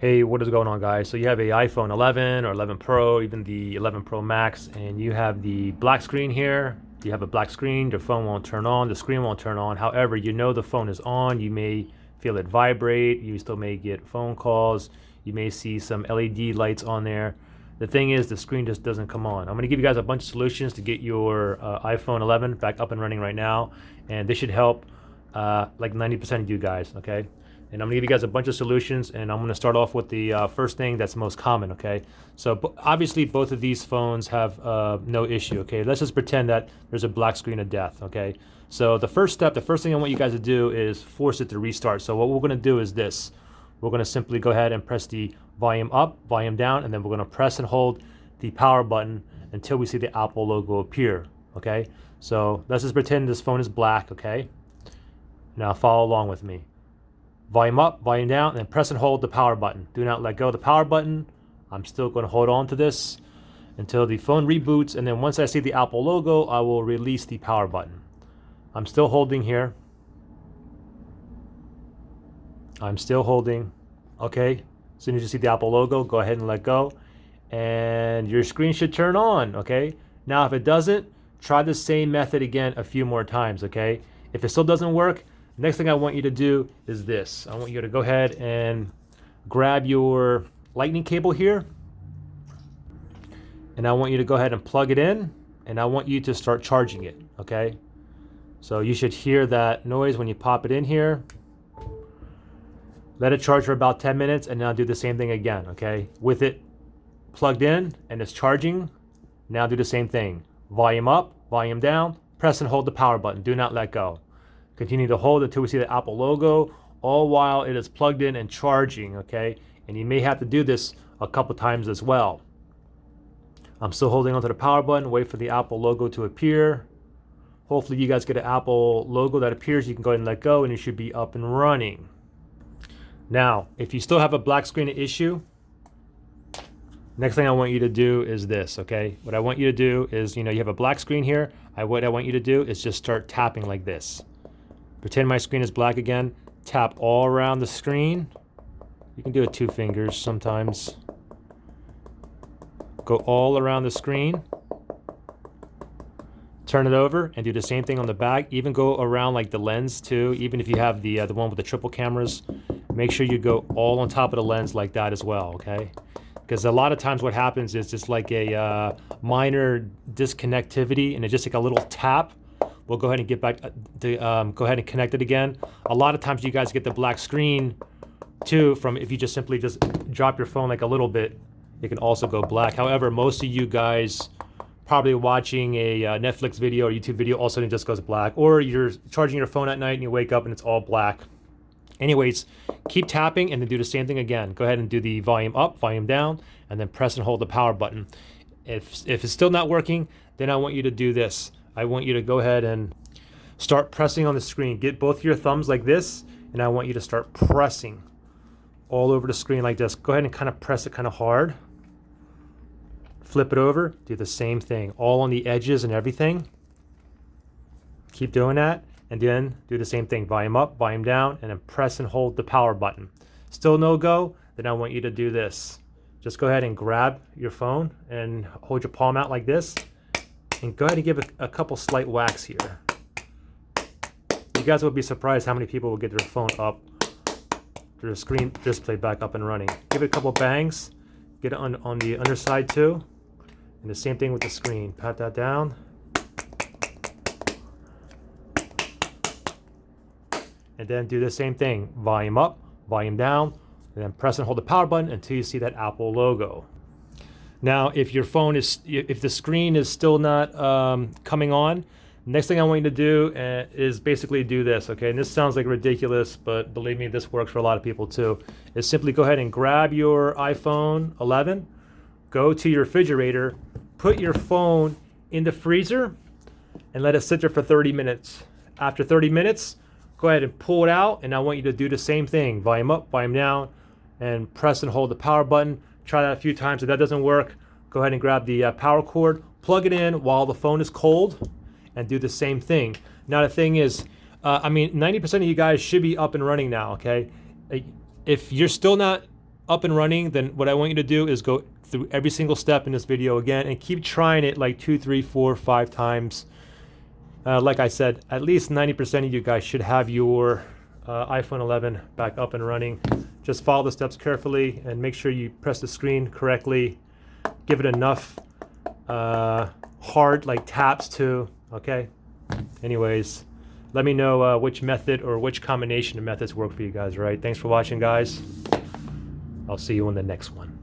Hey, what is going on, guys? So you have a iPhone 11 or 11 Pro, even the 11 Pro Max, and you have the black screen here. You have a black screen, your phone won't turn on, the screen won't turn on. However, you know the phone is on. You may feel it vibrate. You still may get phone calls. You may see some LED lights on there. The thing is, the screen just doesn't come on. I'm going to give you guys a bunch of solutions to get your iPhone 11 back up and running right now, and this should help like 90% of you guys, okay? And I'm gonna give you guys a bunch of solutions, and I'm gonna start off with the first thing that's most common, okay? So obviously both of these phones have no issue, okay? Let's just pretend that there's a black screen of death, okay? So the first thing I want you guys to do is force it to restart. So what we're gonna do is this. We're gonna simply go ahead and press the volume up, volume down, and then we're gonna press and hold the power button until we see the Apple logo appear, okay? So let's just pretend this phone is black, okay? Now follow along with me. Volume up, volume down, and then press and hold the power button. Do not let go of the power button. I'm still going to hold on to this until the phone reboots, and then once I see the Apple logo, I will release the power button. I'm still holding here. I'm still holding. Okay, as soon as you see the Apple logo, go ahead and let go, and your screen should turn on, okay? Now, if it doesn't, try the same method again a few more times, okay? If it still doesn't work, next thing I want you to do is this. I want you to go ahead and grab your lightning cable here, and I want you to go ahead and plug it in, and I want you to start charging it, okay? So you should hear that noise when you pop it in here. Let it charge for about 10 minutes, and now do the same thing again, okay? With it plugged in and it's charging, now do the same thing. Volume up, volume down, press and hold the power button. Do not let go. Continue to hold until we see the Apple logo, all while it is plugged in and charging, okay? And you may have to do this a couple times as well. I'm still holding onto the power button, wait for the Apple logo to appear. Hopefully you guys get an Apple logo that appears, you can go ahead and let go, and you should be up and running. Now, if you still have a black screen issue, next thing I want you to do is this, okay? What I want you to do is, you have a black screen here. What I want you to do is just start tapping like this. Pretend my screen is black again. Tap all around the screen. You can do it 2 fingers sometimes. Go all around the screen. Turn it over and do the same thing on the back. Even go around like the lens too. Even if you have the one with the triple cameras, make sure you go all on top of the lens like that as well, okay? Because a lot of times what happens is just like a minor disconnectivity, and it just take a little tap. We'll go ahead and get back to go ahead and connect it again. A lot of times you guys get the black screen too from if you just simply drop your phone like a little bit, it can also go black. However, most of you guys probably watching a Netflix video or YouTube video, all of a sudden it just goes black. Or you're charging your phone at night and you wake up and it's all black. Anyways, keep tapping and then do the same thing again. Go ahead and do the volume up, volume down, and then press and hold the power button. If it's still not working, then I want you to do this. I want you to go ahead and start pressing on the screen. Get both your thumbs like this, and I want you to start pressing all over the screen like this. Go ahead and kind of press it kind of hard. Flip it over, do the same thing, all on the edges and everything. Keep doing that, and then do the same thing. Volume up, volume down, and then press and hold the power button. Still no go? Then I want you to do this. Just go ahead and grab your phone and hold your palm out like this. And go ahead and give it a couple slight whacks here. You guys will be surprised how many people will get their phone up, their screen display back up and running. Give it a couple bangs. Get it on the underside too. And the same thing with the screen. Pat that down. And then do the same thing. Volume up, volume down, and then press and hold the power button until you see that Apple logo. Now, if the screen is still not coming on, next thing I want you to do is basically do this, okay? And this sounds like ridiculous, but believe me, this works for a lot of people too. Is simply go ahead and grab your iPhone 11, go to your refrigerator, put your phone in the freezer, and let it sit there for 30 minutes. After 30 minutes, go ahead and pull it out, and I want you to do the same thing. Volume up, volume down, and press and hold the power button. Try that a few times. If that doesn't work, go ahead and grab the power cord, plug it in while the phone is cold, and do the same thing. Now the thing is, 90% of you guys should be up and running now, okay? If you're still not up and running, then what I want you to do is go through every single step in this video again and keep trying it like 2, 3, 4, 5 times. Like I said, at least 90% of you guys should have your iPhone 11 back up and running. Just follow the steps carefully and make sure you press the screen correctly. Give it enough hard like taps too, okay? Anyways, let me know which method or which combination of methods work for you guys, right? Thanks for watching, guys. I'll see you in the next one.